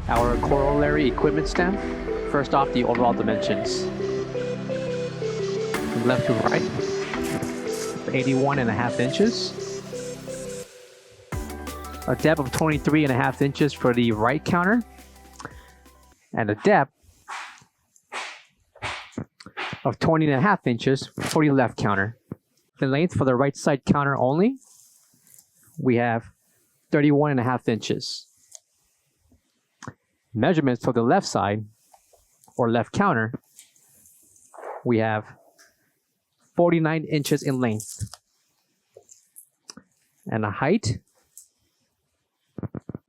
our corollary equipment stem. First off, the overall dimensions. From left to right, 81.5 inches. A depth of 23.5 inches for the right counter, and a depth of 20.5 inches for the left counter. The length for the right side counter only, we have 31.5 inches. Measurements for the left side or left counter, we have 49 inches in length. And a height,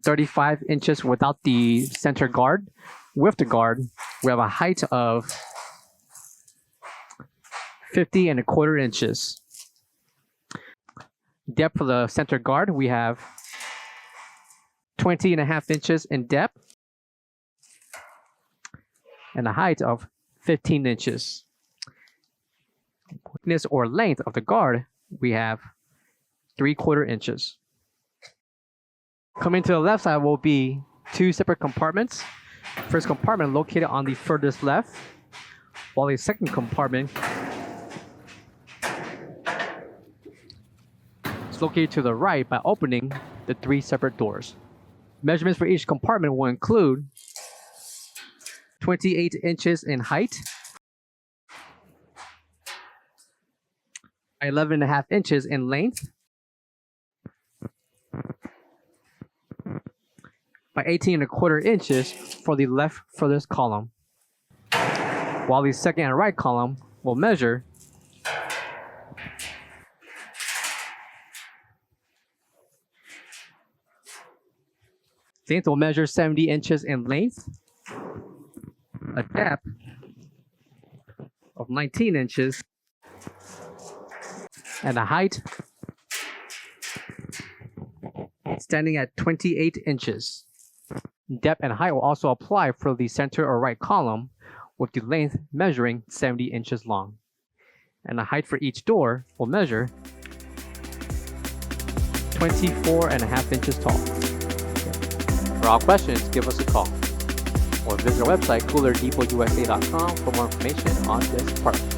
35 inches without the center guard. With the guard, we have a height of 50.25 inches. Depth for the center guard, we have 20.5 inches in depth and a height of 15 inches. Thickness or length of the guard, we have 3/4 inches. Coming to the left side will be two separate compartments. First compartment located on the furthest left, while the second compartment is located to the right by opening the three separate doors. Measurements for each compartment will include 28 inches in height, 11.5 inches in length, by 18.25 inches for the left furthest column, while the second and right column will measure 70 inches in length, a depth of 19 inches, and a height standing at 28 inches. Depth and height will also apply for the center or right column, with the length measuring 70 inches long. And the height for each door will measure 24.5 inches tall. For all questions, give us a call or visit our website, coolerdepotUSA.com, for more information on this product.